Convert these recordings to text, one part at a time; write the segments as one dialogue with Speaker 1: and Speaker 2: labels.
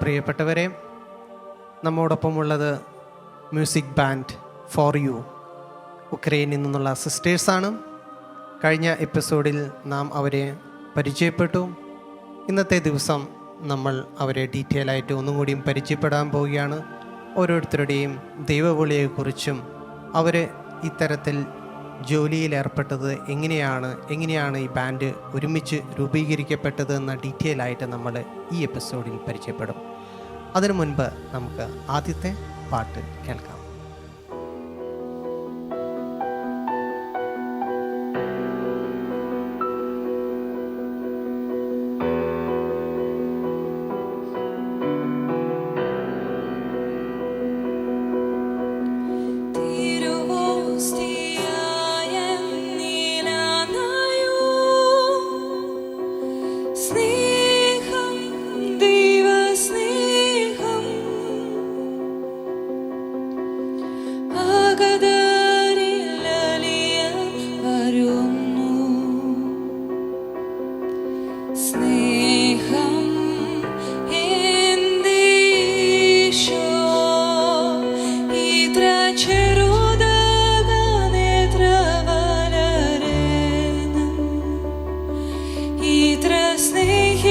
Speaker 1: പ്രിയപ്പെട്ടവരെ, നമ്മോടൊപ്പമുള്ളത് music band for you ഉക്രൈനിൽ നിന്നുള്ള സിസ്റ്റേഴ്സാണ്. കഴിഞ്ഞ എപ്പിസോഡിൽ നാം അവരെ പരിചയപ്പെട്ടു. ഇന്നത്തെ ദിവസം നമ്മൾ അവരെ ഡീറ്റെയിൽ ആയിട്ട് ഒന്നും കൂടിയും പരിചയപ്പെടാൻ പോവുകയാണ്. ഓരോരുത്തരുടെയും ദൈവവിളിയെക്കുറിച്ചും അവർ ഇത്തരത്തിൽ ജോലിയിൽ ഏർപ്പെട്ടത് എങ്ങനെയാണ് ഈ ബാൻഡ് ഒരുമിച്ച് രൂപീകരിക്കപ്പെട്ടത് എന്ന ഡീറ്റെയിൽ ആയിട്ട് നമ്മൾ ഈ എപ്പിസോഡിൽ പരിചയപ്പെടും. അതിനു മുൻപ് നമുക്ക് ആദ്യത്തെ പാട്ട് കേൾക്കാം.
Speaker 2: Snake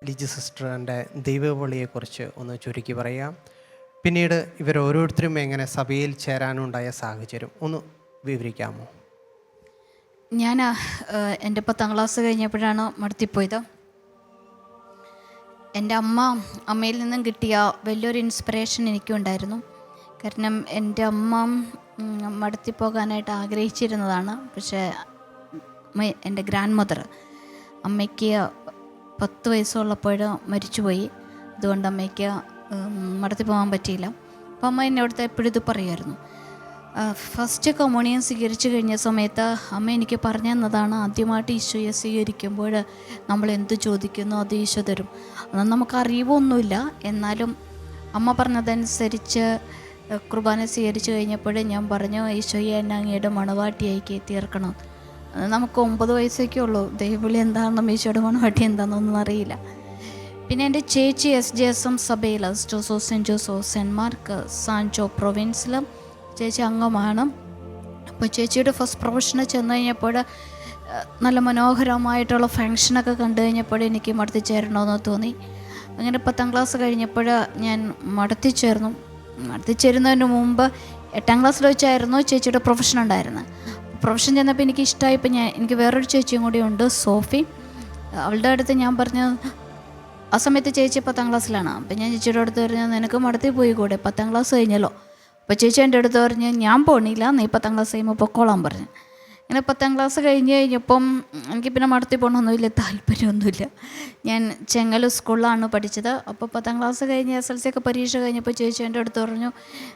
Speaker 1: ലിജി സിസ്റ്ററിൻ്റെ ദൈവവിളിയെക്കുറിച്ച് ഒന്ന് ചുരുക്കി പറയാം. പിന്നീട് ഇവർ ഓരോരുത്തരും എങ്ങനെ സഭയിൽ ചേരാനുണ്ടായ സാഹചര്യം ഒന്ന് വിവരിക്കാമോ?
Speaker 2: ഞാൻ എൻ്റെ 10ാം ക്ലാസ് കഴിഞ്ഞപ്പോഴാണ് മടത്തിപ്പോയത്. എൻ്റെ അമ്മയിൽ നിന്നും കിട്ടിയ വലിയൊരു ഇൻസ്പിറേഷൻ എനിക്കുണ്ടായിരുന്നു. കാരണം എൻ്റെ അമ്മ മടത്തിപ്പോകാനായിട്ട് ആഗ്രഹിച്ചിരുന്നതാണ്. പക്ഷേ എൻ്റെ ഗ്രാൻഡ് മദർ അമ്മയ്ക്ക് 10 വയസ്സുള്ളപ്പോൾ മരിച്ചുപോയി. അതുകൊണ്ട് അമ്മയ്ക്ക് മടത്തി പോകാൻ പറ്റിയില്ല. അപ്പോൾ അമ്മ എന്നെ അവിടുത്തെ എപ്പോഴും ഇത് പറയുമായിരുന്നു. ഫസ്റ്റ് കമ്മ്യൂണിയൻ സ്വീകരിച്ചു കഴിഞ്ഞ സമയത്ത് അമ്മ എനിക്ക് പറഞ്ഞു തന്നതാണ്, ആദ്യമായിട്ട് ഈശോയെ സ്വീകരിക്കുമ്പോൾ നമ്മൾ എന്ത് ചോദിക്കുന്നു അത് ഈശോ തരും. അന്ന് നമുക്ക് അറിവൊന്നുമില്ല. എന്നാലും അമ്മ പറഞ്ഞതനുസരിച്ച് കുർബാന സ്വീകരിച്ചു കഴിഞ്ഞപ്പോൾ ഞാൻ പറഞ്ഞു, ഈശോയെ എന്നെ അങ്ങയുടെ മണവാട്ടിയായി തീർക്കണം. നമുക്ക് 9 വയസ്സൊക്കെ ഉള്ളൂ. ദൈവവിളി എന്താണെന്നും ഈശോയുടെ മണവാട്ടി എന്താണെന്നൊന്നും അറിയില്ല. പിന്നെ എൻ്റെ ചേച്ചി SJSM സഭയിൽ saint Joseph saint Mark Sanjo പ്രൊവിൻസിൽ ചേച്ചി അംഗമാണ്. അപ്പോൾ ചേച്ചിയുടെ ഫസ്റ്റ് പ്രൊഫഷന് ചെന്ന് കഴിഞ്ഞപ്പോൾ നല്ല മനോഹരമായിട്ടുള്ള ഫങ്ഷനൊക്കെ കണ്ടു കഴിഞ്ഞപ്പോൾ എനിക്ക് മടത്തി ചേരണമെന്ന് തോന്നി. അങ്ങനെ 10ാം ക്ലാസ് കഴിഞ്ഞപ്പോൾ ഞാൻ മടത്തി ചേർന്നു. മടത്തി ചേരുന്നതിന് മുമ്പ് 8ാം ക്ലാസ്സിൽ വെച്ചായിരുന്നു ചേച്ചിയുടെ പ്രൊഫഷൻ ഉണ്ടായിരുന്നത്. പ്രൊഫഷൻ ചെന്നപ്പോൾ എനിക്ക് ഇഷ്ടമായപ്പോൾ എനിക്ക് വേറൊരു ചേച്ചിയും കൂടി ഉണ്ട്, സോഫി. അവളുടെ അടുത്ത് ഞാൻ പറഞ്ഞു, ആ സമയത്ത് ചേച്ചി 10ാം ക്ലാസ്സിലാണ്. അപ്പം ഞാൻ ചേച്ചിയുടെ അടുത്ത് പറഞ്ഞു, നിനക്ക് മടത്തി പോയി കൂടെ, 10ാം ക്ലാസ് കഴിഞ്ഞല്ലോ. അപ്പോൾ ചേച്ചി എൻ്റെ അടുത്ത് പറഞ്ഞു, ഞാൻ പോണില്ല, നീ 10ാം ക്ലാസ് കഴിയുമ്പോൾ പൊക്കോളാൻ പറഞ്ഞു. അങ്ങനെ 10ാം ക്ലാസ് കഴിഞ്ഞപ്പം എനിക്ക് പിന്നെ മടത്തി പോകണമെന്നും വലിയ താല്പര്യമൊന്നുമില്ല. ഞാൻ ചെങ്ങൽ സ്കൂളിലാണ് പഠിച്ചത്. അപ്പോൾ 10ാം ക്ലാസ് കഴിഞ്ഞ് SLC ഒക്കെ പരീക്ഷ കഴിഞ്ഞപ്പോൾ ചേച്ചി എൻ്റെ അടുത്ത് പറഞ്ഞു,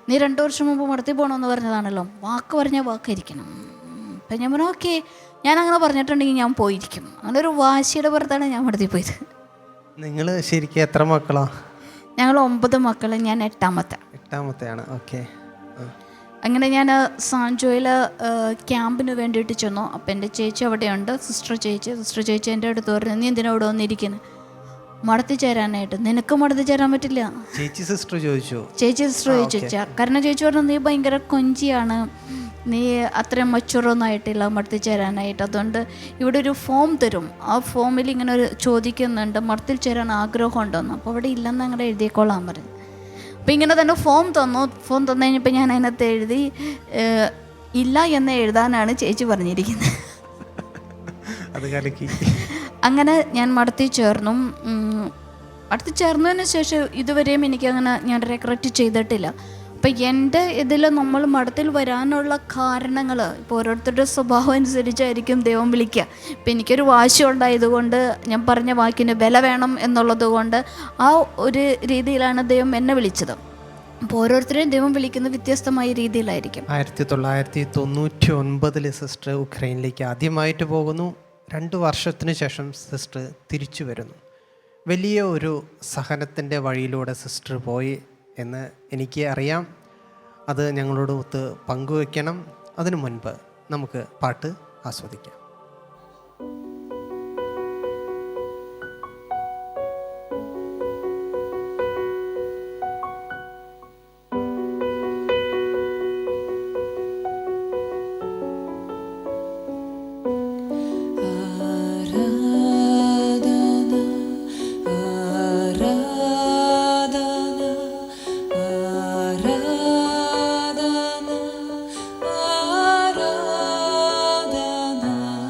Speaker 2: നീ 2 വർഷം മുമ്പ് മടത്തി പോകണമെന്ന് പറഞ്ഞതാണല്ലോ, വാക്ക് പറഞ്ഞാൽ വാക്കായിരിക്കണം. അപ്പം ഞാൻ പറഞ്ഞു, ഓക്കെ, ഞാൻ അങ്ങനെ പറഞ്ഞിട്ടുണ്ടെങ്കിൽ ഞാൻ പോയിരിക്കും. അങ്ങനെ ഒരു വാശിയുടെ പുറത്താണ് ഞാൻ മടത്തി പോയത്.
Speaker 1: നിങ്ങൾ ശരിക്കും എത്ര മക്കളാ?
Speaker 2: ഞങ്ങൾ 9 മക്കൾ, ഞാൻ 8ാമത്തെയാണ്.
Speaker 1: ഓക്കെ.
Speaker 2: അങ്ങനെ ഞാൻ സാൻജോയിൽ ക്യാമ്പിന് വേണ്ടിയിട്ട് ചെന്നു. അപ്പം എൻ്റെ ചേച്ചി അവിടെയുണ്ട്, സിസ്റ്റർ ചേച്ചി എൻ്റെ അടുത്ത് പറഞ്ഞു, നീ എന്തിനാ ഇവിടെ വന്നിരിക്കുന്നത്, മടത്തി ചേരാനായിട്ട്. നിനക്ക് മടത്തി ചേരാൻ പറ്റില്ല. ചേച്ചി സിസ്റ്റർ ചോദിച്ചു. കാരണം ചേച്ചി പറഞ്ഞു, നീ ഭയങ്കര കൊഞ്ചിയാണ്, നീ അത്രയും മച്ചുറൊന്നും ആയിട്ടില്ല മടത്തി ചേരാനായിട്ട്. അതുകൊണ്ട് ഇവിടെ ഒരു ഫോം തരും. ആ ഫോമിൽ ഇങ്ങനെ ഒരു ചോദിക്കുന്നുണ്ട്, മടത്തിൽ ചേരാൻ ആഗ്രഹമുണ്ടോന്ന്. അപ്പോൾ അവിടെ ഇല്ലെന്ന് അങ്ങനെ എഴുതിക്കോളാൻ പറഞ്ഞു. അപ്പോൾ ഇങ്ങനെ തന്നെ ഫോം തന്നു കഴിഞ്ഞപ്പോൾ ഞാൻ അതിനകത്ത് എഴുതി ഇല്ല എന്ന് എഴുതാനാണ് ചേച്ചി പറഞ്ഞിരിക്കുന്നത്. അങ്ങനെ ഞാൻ മടത്തി ചേർന്നു. മടത്തി ചേർന്നതിന് ശേഷം ഇതുവരെയും എനിക്കങ്ങനെ ഞാൻ റിഗ്രറ്റ് ചെയ്തിട്ടില്ല. അപ്പം എൻ്റെ ഇതിൽ നമ്മൾ മഠത്തിൽ വരാനുള്ള കാരണങ്ങൾ ഇപ്പോൾ ഓരോരുത്തരുടെ സ്വഭാവം അനുസരിച്ചായിരിക്കും ദൈവം വിളിക്കുക. ഇപ്പം എനിക്കൊരു വാശി ഉണ്ടായതുകൊണ്ട്, ഞാൻ പറഞ്ഞ വാക്കിന് വില വേണം എന്നുള്ളത് കൊണ്ട് ആ ഒരു രീതിയിലാണ് ദൈവം എന്നെ വിളിച്ചത്. അപ്പോൾ ഓരോരുത്തരെയും ദൈവം വിളിക്കുന്നത് വ്യത്യസ്തമായ രീതിയിലായിരിക്കും.
Speaker 1: 1999 സിസ്റ്റർ ഉക്രൈനിലേക്ക് ആദ്യമായിട്ട് പോകുന്നു. 2 വർഷത്തിന് ശേഷം സിസ്റ്റർ തിരിച്ചു വരുന്നു. വലിയ ഒരു സഹനത്തിൻ്റെ വഴിയിലൂടെ സിസ്റ്റർ പോയി എന്ന് എനിക്ക് അറിയാം. അത് ഞങ്ങളോട് ഒത്ത് പങ്കുവയ്ക്കണം. അതിനു മുൻപ് നമുക്ക് പാട്ട് ആസ്വദിക്കാം.
Speaker 3: Radha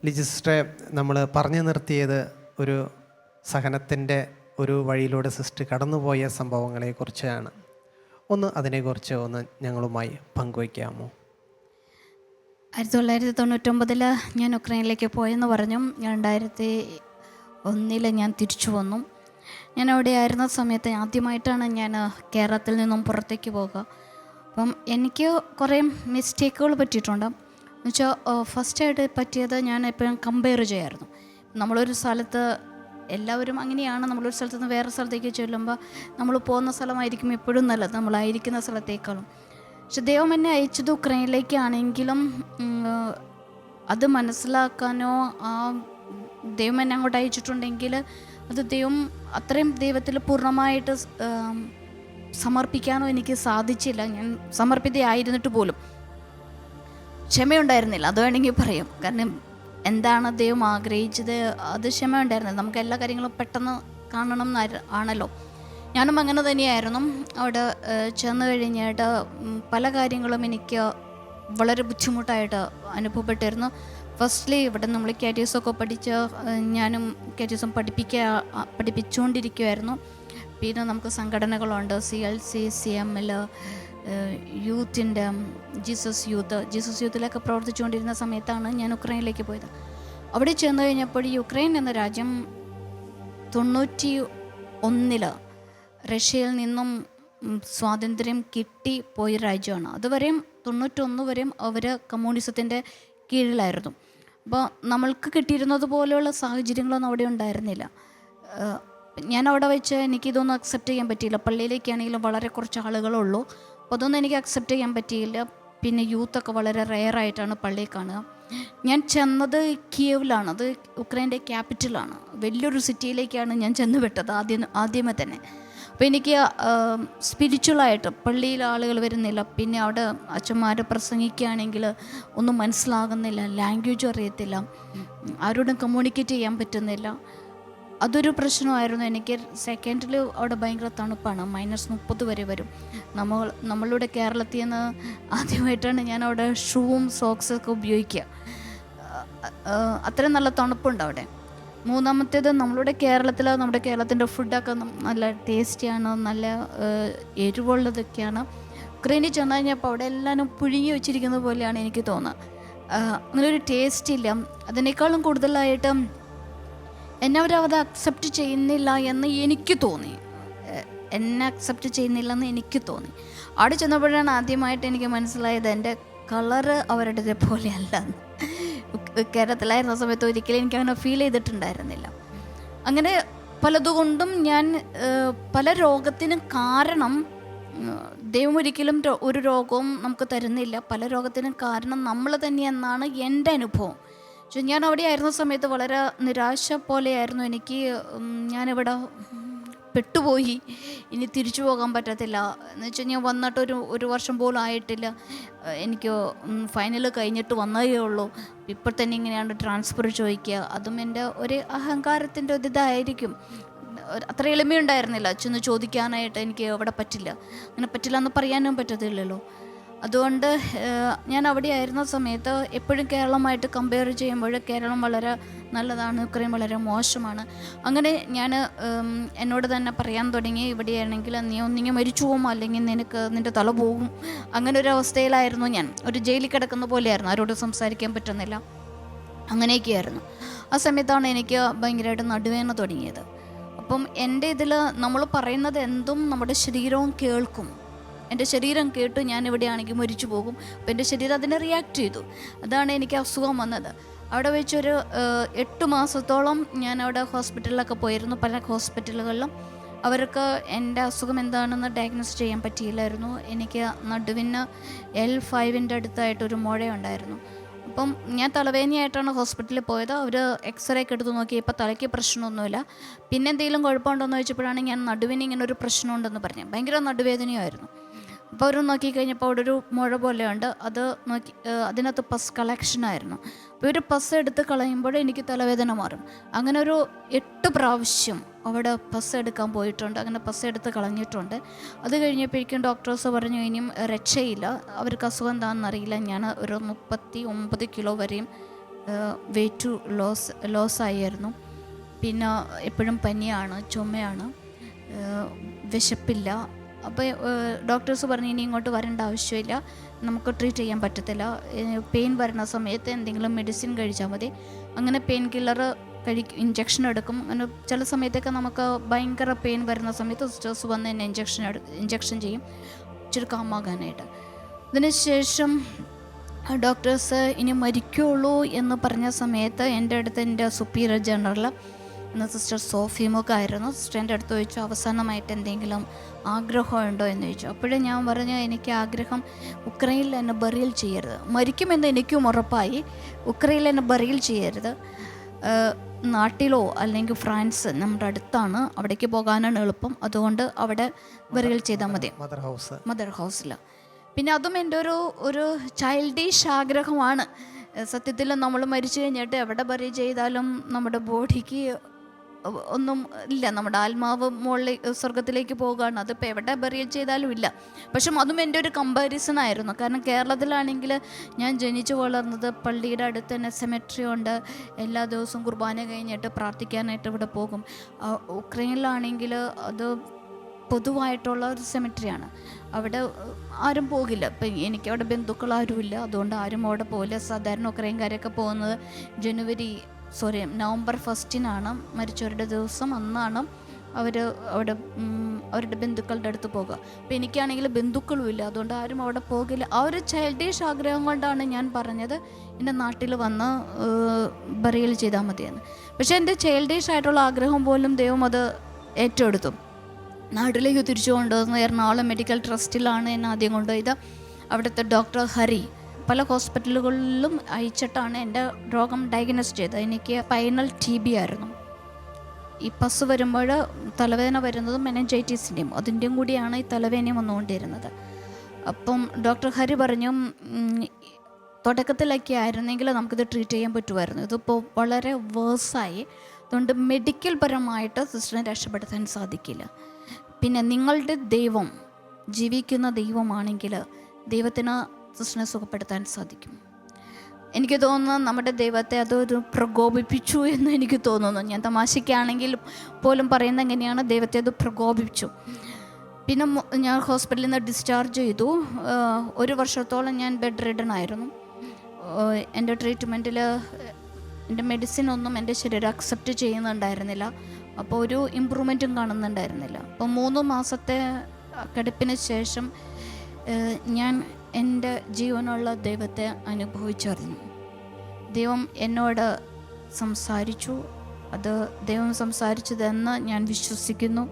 Speaker 1: ലിജി സിസ്റ്ററെ നമ്മൾ പറഞ്ഞു നിർത്തിയത് ഒരു സഹനത്തിൻ്റെ ഒരു വഴിയിലൂടെ സിസ്റ്റർ കടന്നുപോയ സംഭവങ്ങളെക്കുറിച്ചാണ്. അതിനെക്കുറിച്ച് ഞങ്ങളുമായി പങ്കുവയ്ക്കാമോ?
Speaker 2: 1999 ഞാൻ ഉക്രൈനിലേക്ക് പോയെന്ന് പറഞ്ഞു. 2001 ഞാൻ തിരിച്ചു വന്നു. ഞാൻ അവിടെ ആയിരുന്ന സമയത്ത് ആദ്യമായിട്ടാണ് ഞാൻ കേരളത്തിൽ നിന്നും പുറത്തേക്ക് പോകുക. അപ്പം എനിക്ക് കുറേ മിസ്റ്റേക്കുകൾ പറ്റിയിട്ടുണ്ട്. എന്നുവെച്ചാൽ ഫസ്റ്റായിട്ട് പറ്റിയത് ഞാൻ എപ്പോഴും കമ്പയർ ചെയ്യായിരുന്നു. നമ്മളൊരു സ്ഥലത്ത് എല്ലാവരും അങ്ങനെയാണ്, നമ്മളൊരു സ്ഥലത്ത് നിന്ന് വേറെ സ്ഥലത്തേക്ക് ചെല്ലുമ്പോൾ നമ്മൾ പോകുന്ന സ്ഥലമായിരിക്കും എപ്പോഴും നല്ലത് നമ്മളായിരിക്കുന്ന സ്ഥലത്തേക്കാളും. പക്ഷെ ദൈവം എന്നെ അയച്ചത് ഉക്രൈനിലേക്കാണെങ്കിലും അത് മനസ്സിലാക്കാനോ ദൈവം എന്നെ അങ്ങോട്ട് അയച്ചിട്ടുണ്ടെങ്കിൽ അത് ദൈവം അത്രയും ദൈവത്തിൽ പൂർണ്ണമായിട്ട് സമർപ്പിക്കാനോ എനിക്ക് സാധിച്ചില്ല. ഞാൻ സമർപ്പിതയായിരുന്നിട്ട് പോലും ക്ഷമയുണ്ടായിരുന്നില്ല, അത് വേണമെങ്കിൽ പറയാം. കാരണം എന്താണ് ദൈവം ആഗ്രഹിച്ചത് അത് ക്ഷമയുണ്ടായിരുന്നില്ല. നമുക്ക് എല്ലാ കാര്യങ്ങളും പെട്ടെന്ന് കാണണം ആണല്ലോ. ഞാനും അങ്ങനെ തന്നെയായിരുന്നു. അവിടെ ചെന്ന് കഴിഞ്ഞിട്ട് പല കാര്യങ്ങളും എനിക്ക് വളരെ ബുദ്ധിമുട്ടായിട്ട് അനുഭവപ്പെട്ടിരുന്നു. ഫസ്റ്റ്ലി ഇവിടെ നമ്മൾ കാറ്റീസൊക്കെ പഠിച്ച് ഞാനും കാറ്റീസം പഠിപ്പിച്ചുകൊണ്ടിരിക്കുമായിരുന്നു. പിന്നെ നമുക്ക് സംഘടനകളുണ്ട്, CLC, CML, യൂത്തിൻ്റെ ജീസസ് യൂത്തിലൊക്കെ പ്രവർത്തിച്ചുകൊണ്ടിരുന്ന സമയത്താണ് ഞാൻ ഉക്രൈനിലേക്ക് പോയത്. അവിടെ ചെന്ന് കഴിഞ്ഞപ്പോൾ യുക്രൈൻ എന്ന രാജ്യം 91 റഷ്യയിൽ നിന്നും സ്വാതന്ത്ര്യം കിട്ടിപ്പോയ രാജ്യമാണ്. അതുവരെയും 91 വരെയും അവർ കമ്മ്യൂണിസത്തിൻ്റെ കീഴിലായിരുന്നു. അപ്പോൾ നമ്മൾക്ക് കിട്ടിയിരുന്നത് പോലെയുള്ള സാഹചര്യങ്ങളൊന്നും അവിടെ ഉണ്ടായിരുന്നില്ല. ഞാൻ അവിടെ വെച്ച് എനിക്കിതൊന്നും അക്സെപ്റ്റ് ചെയ്യാൻ പറ്റിയില്ല. പള്ളിയിലേക്കാണെങ്കിലും വളരെ കുറച്ച് ആളുകളുള്ളൂ. അപ്പോൾ അതൊന്നും എനിക്ക് അക്സെപ്റ്റ് ചെയ്യാൻ പറ്റിയില്ല. പിന്നെ യൂത്തൊക്കെ വളരെ റെയറായിട്ടാണ് പള്ളിയിൽ കാണുക. ഞാൻ ചെന്നത് കിയേവിലാണ്, അത് ഉക്രൈൻ്റെ ക്യാപിറ്റലാണ്. വലിയൊരു സിറ്റിയിലേക്കാണ് ഞാൻ ചെന്ന് വിട്ടത് ആദ്യമേ തന്നെ. അപ്പോൾ എനിക്ക് സ്പിരിച്വലായിട്ട് പള്ളിയിൽ ആളുകൾ വരുന്നില്ല, പിന്നെ അവിടെ അച്ഛന്മാർ പ്രസംഗിക്കുകയാണെങ്കിൽ ഒന്നും മനസ്സിലാകുന്നില്ല, ലാംഗ്വേജ് അറിയത്തില്ല, ആരോടും കമ്മ്യൂണിക്കേറ്റ് ചെയ്യാൻ പറ്റുന്നില്ല. അതൊരു പ്രശ്നമായിരുന്നു എനിക്ക്. സെക്കൻഡിൽ അവിടെ ഭയങ്കര തണുപ്പാണ്, -30 വരെ വരും. നമ്മളുടെ കേരളത്തിൽ നിന്ന് ആദ്യമായിട്ടാണ് ഞാൻ അവിടെ ഷൂവും സോക്സൊക്കെ ഉപയോഗിക്കുക. അത്രയും നല്ല തണുപ്പുണ്ട് അവിടെ. മൂന്നാമത്തേത്, നമ്മുടെ കേരളത്തിൻ്റെ ഫുഡൊക്കെ നല്ല ടേസ്റ്റിയാണ്, നല്ല എരിവുള്ളതൊക്കെയാണ്. ഉക്രൈനിൽ ചെന്ന് കഴിഞ്ഞപ്പോൾ അവിടെ എല്ലാവരും പുഴുങ്ങി വെച്ചിരിക്കുന്നത് പോലെയാണ് എനിക്ക് തോന്നുന്നത്. അങ്ങനൊരു ടേസ്റ്റ് ഇല്ല. അതിനേക്കാളും കൂടുതലായിട്ട് എന്നെ അവരത് അക്സെപ്റ്റ് ചെയ്യുന്നില്ല എന്ന് എനിക്ക് തോന്നി. അവിടെ ചെന്നപ്പോഴാണ് ആദ്യമായിട്ട് എനിക്ക് മനസ്സിലായത് എൻ്റെ കളറ് അവരുടെ പോലെയല്ല. കേരളത്തിലായിരുന്ന സമയത്ത് ഒരിക്കലും എനിക്കങ്ങനെ ഫീൽ ചെയ്തിട്ടുണ്ടായിരുന്നില്ല. അങ്ങനെ പലതുകൊണ്ടും ഞാൻ പല രോഗത്തിനും കാരണം ദൈവം ഒരിക്കലും ഒരു രോഗവും നമുക്ക് തരുന്നില്ല. പല രോഗത്തിനും കാരണം നമ്മൾ തന്നെയെന്നാണ് എൻ്റെ അനുഭവം. പക്ഷെ ഞാൻ അവിടെ ആയിരുന്ന സമയത്ത് വളരെ നിരാശ പോലെയായിരുന്നു എനിക്ക്. ഞാനിവിടെ പെട്ടുപോയി, ഇനി തിരിച്ചു പോകാൻ പറ്റത്തില്ല എന്ന് വെച്ചാൽ ഞാൻ വന്നിട്ട് ഒരു വർഷം പോലും ആയിട്ടില്ല. എനിക്ക് ഫൈനൽ കഴിഞ്ഞിട്ട് വന്നതേ ഉള്ളൂ. ഇപ്പോൾ തന്നെ ഇങ്ങനെയാണ് ട്രാൻസ്ഫർ ചോദിക്കുക. അതും എൻ്റെ ഒരു അഹങ്കാരത്തിൻ്റെ ഒരു ഇതായിരിക്കും. അത്ര എളിമയുണ്ടായിരുന്നില്ല ചെന്ന് ചോദിക്കാനായിട്ട്. എനിക്ക് അവിടെ പറ്റില്ല, അങ്ങനെ പറ്റില്ല എന്ന് പറയാനും പറ്റത്തില്ലല്ലോ. അതുകൊണ്ട് ഞാൻ അവിടെ ആയിരുന്ന സമയത്ത് എപ്പോഴും കേരളമായിട്ട് കമ്പയർ ചെയ്യുമ്പോൾ കേരളം വളരെ നല്ലതാണ്, ഉക്രൈൻ വളരെ മോശമാണ്. അങ്ങനെ ഞാൻ എന്നോട് തന്നെ പറയാൻ തുടങ്ങി, ഇവിടെയാണെങ്കിൽ നീ ഒന്നിങ്ങനെ മരിച്ചു പോകും, അല്ലെങ്കിൽ നിൻ്റെ തല പോകും. അങ്ങനെ ഒരു അവസ്ഥയിലായിരുന്നു ഞാൻ. ഒരു ജയിലിൽ കിടക്കുന്ന പോലെയായിരുന്നു, ആരോട് സംസാരിക്കാൻ പറ്റുന്നില്ല, അങ്ങനെയൊക്കെയായിരുന്നു. ആ സമയത്താണ് എനിക്ക് ഭയങ്കരമായിട്ട് നടുവേദന തുടങ്ങിയത്. അപ്പം എൻ്റെ ഇതിൽ നമ്മൾ പറയുന്നത് എന്തും നമ്മുടെ ശരീരവും കേൾക്കും. എൻ്റെ ശരീരം കേട്ടു ഞാൻ ഇവിടെയാണെങ്കിൽ മരിച്ചു പോകും. അപ്പോൾ എൻ്റെ ശരീരം അതിനെ റിയാക്ട് ചെയ്തു. അതാണ് എനിക്ക് അസുഖം വന്നത്. അവിടെ വെച്ചൊരു 8 മാസത്തോളം ഞാൻ അവിടെ ഹോസ്പിറ്റലിലൊക്കെ പോയിരുന്നു. പല ഹോസ്പിറ്റലുകളിലും അവർക്ക് എൻ്റെ അസുഖം എന്താണെന്ന് ഡയഗ്നോസ് ചെയ്യാൻ പറ്റിയില്ലായിരുന്നു. എനിക്ക് നടുവിന് L5 അടുത്തായിട്ടൊരു മുഴയുണ്ടായിരുന്നു. അപ്പം ഞാൻ തലവേദനയായിട്ടാണ് ഹോസ്പിറ്റലിൽ പോയത്. അവർ എക്സ്റേ ഒക്കെ എടുത്ത് നോക്കി, ഇപ്പോൾ തലയ്ക്ക് പ്രശ്നമൊന്നുമില്ല. പിന്നെ എന്തെങ്കിലും കുഴപ്പമുണ്ടോയെന്ന് ചോദിച്ചപ്പോഴാണ് ഞാൻ നടുവിന് ഇങ്ങനെ ഒരു പ്രശ്നമുണ്ടെന്ന് പറഞ്ഞു. ഭയങ്കര നടുവേദനയായിരുന്നു. അപ്പോൾ അവർ നോക്കിക്കഴിഞ്ഞപ്പോൾ അവിടെ ഒരു മുഴ പോലെയുണ്ട്. അത് നോക്കി അതിനകത്ത് പസ് കളക്ഷനായിരുന്നു. അപ്പോൾ ഒരു പസ് എടുത്ത് കളയുമ്പോൾ എനിക്ക് തലവേദന മാറും. അങ്ങനെ ഒരു 8 പ്രാവശ്യം അവിടെ പസ് എടുക്കാൻ പോയിട്ടുണ്ട്. അങ്ങനെ പസ് എടുത്ത് കളഞ്ഞിട്ടുണ്ട്. അത് കഴിഞ്ഞപ്പോഴേക്കും ഡോക്ടേഴ്സ് പറഞ്ഞു ഇനിയും രക്ഷയില്ല, അവർക്ക് അസുഖം എന്താണെന്നറിയില്ല. ഞാൻ ഒരു 39 കിലോ വരെയും വെയിറ്റ് ലോസ് ആയിരുന്നു. പിന്നെ എപ്പോഴും പനിയാണ്, ചുമയാണ്, വിശപ്പില്ല. അപ്പോൾ ഡോക്ടേഴ്സ് പറഞ്ഞു ഇനി ഇങ്ങോട്ട് വരേണ്ട ആവശ്യമില്ല, നമുക്ക് ട്രീറ്റ് ചെയ്യാൻ പറ്റത്തില്ല. പെയിൻ വരുന്ന സമയത്ത് എന്തെങ്കിലും മെഡിസിൻ കഴിച്ചാൽ മതി. അങ്ങനെ പെയിൻ കില്ലർ ഇഞ്ചക്ഷൻ എടുക്കും. അങ്ങനെ ചില സമയത്തൊക്കെ നമുക്ക് ഭയങ്കര പെയിൻ വരുന്ന സമയത്ത് സിസ്റ്റേഴ്സ് വന്ന് എന്നെ ഇഞ്ചക്ഷൻ ചെയ്യും, ഇച്ചിരി കാമാകാനായിട്ട്. അതിനുശേഷം ഡോക്ടേഴ്സ് ഇനി മരിക്കുള്ളൂ എന്ന് പറഞ്ഞ സമയത്ത് എൻ്റെ അടുത്ത് എൻ്റെ സുപ്പീരിയർ ജനറൽ എന്ന സിസ്റ്റർ സോഫിമുഖായിരുന്നു. സിസ്റ്ററിൻ്റെ അടുത്ത് ചോദിച്ചു അവസാനമായിട്ട് എന്തെങ്കിലും ആഗ്രഹമുണ്ടോ എന്ന് ചോദിച്ചു. അപ്പോഴേ ഞാൻ പറഞ്ഞു എനിക്ക് ആഗ്രഹം ഉക്രൈനിൽ എന്നെ ബറിയൽ ചെയ്യരുത്. മരിക്കുമെന്ന് എനിക്കും ഉറപ്പായി. ഉക്രൈനിൽ എന്നെ ബറിയൽ ചെയ്യരുത്. നാട്ടിലോ അല്ലെങ്കിൽ ഫ്രാൻസ് നമ്മുടെ അടുത്താണ്, അവിടേക്ക് പോകാനാണ് എളുപ്പം. അതുകൊണ്ട് അവിടെ ബറിയൽ ചെയ്താൽ മതി, മദർ ഹൗസിൽ. പിന്നെ അതും എൻ്റെ ഒരു ചൈൽഡിഷ് ആഗ്രഹമാണ്. സത്യത്തിൽ നമ്മൾ മരിച്ചു കഴിഞ്ഞിട്ട് എവിടെ ബറി ചെയ്താലും നമ്മുടെ ബോഡിക്ക് ഒന്നും ഇല്ല, നമ്മുടെ ആത്മാവ് മുകളിൽ സ്വർഗത്തിലേക്ക് പോകുകയാണ്. അതിപ്പോൾ എവിടെ ബറിയൽ ചെയ്താലും ഇല്ല. പക്ഷെ അതും എൻ്റെ ഒരു കമ്പാരിസൺ ആയിരുന്നു. കാരണം കേരളത്തിലാണെങ്കിൽ ഞാൻ ജനിച്ചു വളർന്നത് പള്ളിയുടെ അടുത്ത് തന്നെ സെമെട്രി ഉണ്ട്. എല്ലാ ദിവസവും കുർബാന കഴിഞ്ഞിട്ട് പ്രാർത്ഥിക്കാനായിട്ട് ഇവിടെ പോകും. ഉക്രൈനിലാണെങ്കിൽ അത് പൊതുവായിട്ടുള്ള ഒരു സെമിട്രിയാണ്, അവിടെ ആരും പോകില്ല. ഇപ്പം എനിക്കവിടെ ബന്ധുക്കളാരുമില്ല, അതുകൊണ്ട് ആരും അവിടെ പോകില്ല. സാധാരണ ഉക്രൈൻകാരൊക്കെ പോകുന്നത് നവംബർ 1 മരിച്ചവരുടെ ദിവസം. അന്നാണ് അവർ അവിടെ അവരുടെ ബന്ധുക്കളുടെ അടുത്ത് പോകുക. അപ്പോൾ എനിക്കാണെങ്കിൽ ബന്ധുക്കളും ഇല്ല, അതുകൊണ്ട് ആരും അവിടെ പോകില്ല. ആ ഒരു ചൈൽഡിഷ് ആഗ്രഹം കൊണ്ടാണ് ഞാൻ പറഞ്ഞത് എൻ്റെ നാട്ടിൽ വന്ന് ബറിയൽ ചെയ്താൽ മതിയെന്ന്. പക്ഷേ എൻ്റെ ചൈൽഡിഷ് ആയിട്ടുള്ള ആഗ്രഹം പോലും ദൈവം അത് ഏറ്റെടുത്തു. നാട്ടിലേക്ക് തിരിച്ചു കൊണ്ടുവന്ന് എറണാകുളം മെഡിക്കൽ ട്രസ്റ്റിലാണ് എന്നെ ആദ്യം കൊണ്ടുപോയത്. അവിടുത്തെ ഡോക്ടർ ഹരി പല ഹോസ്പിറ്റലുകളിലും അയച്ചിട്ടാണ് എൻ്റെ രോഗം ഡയഗ്നോസ് ചെയ്തത്. എനിക്ക് സ്പൈനൽ TB ആയിരുന്നു. ഈ പസ് വരുമ്പോൾ തലവേദന വരുന്നതും മെനഞ്ചൈറ്റീസിൻ്റെയും അതിൻ്റെയും കൂടിയാണ് ഈ തലവേദനയും വന്നുകൊണ്ടിരുന്നത്. അപ്പം ഡോക്ടർ ഹരി പറഞ്ഞു തുടക്കത്തിലൊക്കെ ആയിരുന്നെങ്കിൽ നമുക്കിത് ട്രീറ്റ് ചെയ്യാൻ പറ്റുമായിരുന്നു, ഇതിപ്പോൾ വളരെ വേഴ്സായി, അതുകൊണ്ട് മെഡിക്കൽ പരമായിട്ട് സിസ്റ്ററിനെ രക്ഷപ്പെടുത്താൻ സാധിക്കില്ല. പിന്നെ നിങ്ങളുടെ ദൈവം ജീവിക്കുന്ന ദൈവമാണെങ്കിൽ ദൈവത്തിന് സിസ്റ്ററിനെ സുഖപ്പെടുത്താൻ സാധിക്കും. എനിക്ക് തോന്നുന്നു നമ്മുടെ ദൈവത്തെ അതൊരു പ്രകോപിപ്പിച്ചു എന്ന് എനിക്ക് തോന്നുന്നു. ഞാൻ തമാശയ്ക്കാണെങ്കിൽ പോലും പറയുന്നത് എങ്ങനെയാണ്, ദൈവത്തെ അത് പ്രകോപിപ്പിച്ചു. പിന്നെ ഞാൻ ഹോസ്പിറ്റലിൽ നിന്ന് ഡിസ്ചാർജ് ചെയ്തു. 1 വർഷത്തോളം ഞാൻ ബെഡ് റിഡൺ ആയിരുന്നു. എൻ്റെ ട്രീറ്റ്മെൻറ്റിൽ എൻ്റെ മെഡിസിൻ ഒന്നും എൻ്റെ ശരീരം അക്സെപ്റ്റ് ചെയ്യുന്നുണ്ടായിരുന്നില്ല. അപ്പോൾ ഒരു ഇമ്പ്രൂവ്മെൻറ്റും കാണുന്നുണ്ടായിരുന്നില്ല. അപ്പോൾ 3 മാസത്തെ കിടപ്പിന് ശേഷം ഞാൻ എൻ്റെ ജീവനുള്ള ദൈവത്തെ അനുഭവിച്ചറിഞ്ഞു. ദൈവം എന്നോട് സംസാരിച്ചു. അത് ദൈവം സംസാരിച്ചതെന്ന് ഞാൻ വിശ്വസിക്കുന്നു.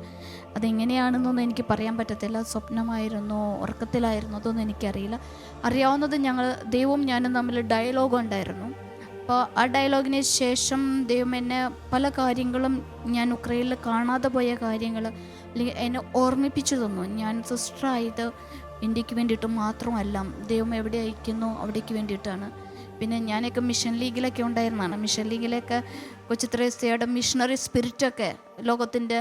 Speaker 2: അതെങ്ങനെയാണെന്നൊന്നും എനിക്ക് പറയാൻ പറ്റത്തില്ല. സ്വപ്നമായിരുന്നോ ഉറക്കത്തിലായിരുന്നോ അതൊന്നും എനിക്കറിയില്ല. അറിയാവുന്നത് ദൈവവും ഞാനും തമ്മിൽ ഡയലോഗ് ഉണ്ടായിരുന്നു. അപ്പോൾ ആ ഡയലോഗിന് ശേഷം ദൈവം എന്നെ പല കാര്യങ്ങളും, ഞാൻ ഉക്രൈനിൽ കാണാതെ പോയ കാര്യങ്ങൾ അല്ലെങ്കിൽ എന്നെ ഓർമ്മിപ്പിച്ചു തന്നു. ഞാൻ സിസ്റ്ററായത് ഇന്ത്യക്ക് വേണ്ടിയിട്ട് മാത്രമല്ല, ദൈവം എവിടെ അയക്കുന്നു അവിടേക്ക് വേണ്ടിയിട്ടാണ്. പിന്നെ ഞാനൊക്കെ മിഷൻ ലീഗിലൊക്കെ ഉണ്ടായിരുന്നതാണ്. മിഷൻ ലീഗിലൊക്കെ കൊച്ചു ത്രേസ്യയുടെ മിഷണറി സ്പിരിറ്റൊക്കെ ലോകത്തിൻ്റെ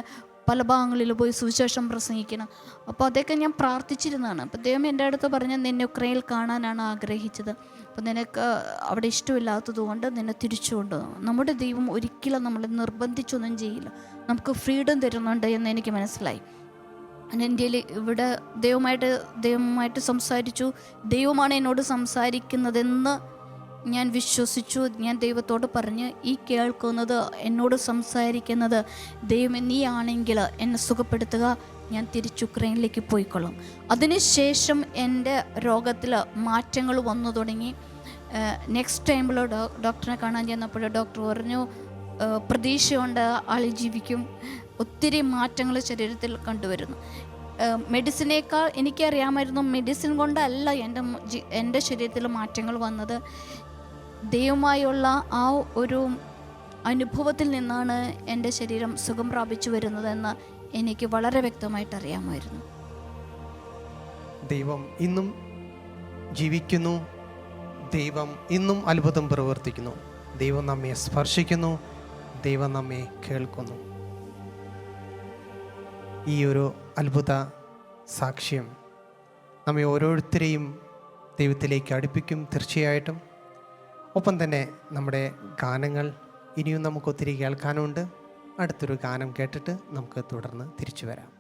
Speaker 2: പല ഭാഗങ്ങളിൽ പോയി സുവിശേഷം പ്രസംഗിക്കണം. അപ്പോൾ അതൊക്കെ ഞാൻ പ്രാർത്ഥിച്ചിരുന്നതാണ്. അപ്പോൾ ദൈവം എൻ്റെ അടുത്ത് പറഞ്ഞ് നിന്നെ ഉക്രൈനിൽ കാണാനാണ് ആഗ്രഹിച്ചത്, അപ്പോൾ നിനക്ക് അവിടെ ഇഷ്ടമില്ലാത്തത് കൊണ്ട് നിന്നെ തിരിച്ചു കൊണ്ടുവന്നു. നമ്മുടെ ദൈവം ഒരിക്കലും നമ്മളെ നിർബന്ധിച്ചൊന്നും ചെയ്യില്ല, നമുക്ക് ഫ്രീഡം തരുന്നുണ്ട് എന്ന് എനിക്ക് മനസ്സിലായി. ഇന്ത്യയിൽ ഇവിടെ ദൈവമായിട്ട് സംസാരിച്ചു. ദൈവമാണ് എന്നോട് സംസാരിക്കുന്നതെന്ന് ഞാൻ വിശ്വസിച്ചു. ഞാൻ ദൈവത്തോട് പറഞ്ഞ് ഈ കേൾക്കുന്നത് എന്നോട് സംസാരിക്കുന്നത് ദൈവം നീ ആണെങ്കിൽ എന്നെ സുഖപ്പെടുത്തുക, ഞാൻ തിരിച്ച് ഉക്രൈനിലേക്ക് പോയിക്കൊള്ളും. അതിനുശേഷം എൻ്റെ രോഗത്തിൽ മാറ്റങ്ങൾ വന്നു തുടങ്ങി. നെക്സ്റ്റ് ടൈമിൽ ഡോക്ടറെ കാണാൻ ചെന്നപ്പോൾ ഡോക്ടർ പറഞ്ഞു പ്രതീക്ഷയുണ്ട്, ആൾ ജീവിക്കും. ഒത്തിരി മാറ്റങ്ങൾ ശരീരത്തിൽ കണ്ടുവരുന്നു. മെഡിസിനേക്കാൾ എനിക്കറിയാമായിരുന്നു മെഡിസിൻ കൊണ്ടല്ല എൻ്റെ ശരീരത്തിൽ മാറ്റങ്ങൾ വന്നത്, ദൈവമായുള്ള ആ ഒരു അനുഭവത്തിൽ നിന്നാണ് എൻ്റെ ശരീരം സുഖം പ്രാപിച്ചു വരുന്നതെന്ന് എനിക്ക് വളരെ വ്യക്തമായിട്ട് അറിയാമായിരുന്നു.
Speaker 1: ദൈവം ഇന്നും ജീവിക്കുന്നു, ദൈവം ഇന്നും അത്ഭുതം പ്രവർത്തിക്കുന്നു, ദൈവം നമ്മെ സ്പർശിക്കുന്നു, ദൈവം നമ്മെ കേൾക്കുന്നു. ഈ ഒരു അത്ഭുത സാക്ഷ്യം നമ്മെ ഓരോരുത്തരെയും ദൈവത്തിലേക്ക് അടുപ്പിക്കും തീർച്ചയായിട്ടും. ഒപ്പം തന്നെ നമ്മുടെ ഗാനങ്ങൾ ഇനിയും നമുക്കൊത്തിരി കേൾക്കാനുണ്ട്. അടുത്തൊരു ഗാനം കേട്ടിട്ട് നമുക്ക് തുടർന്ന് തിരിച്ചു വരാം.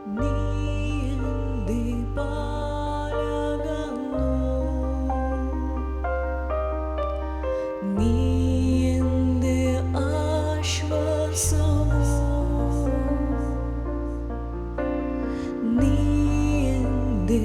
Speaker 3: നീ എൻ്റെ പാലകന്നു, നീ എൻ്റെ ആശ്വാസമോ, നീ എൻ്റെ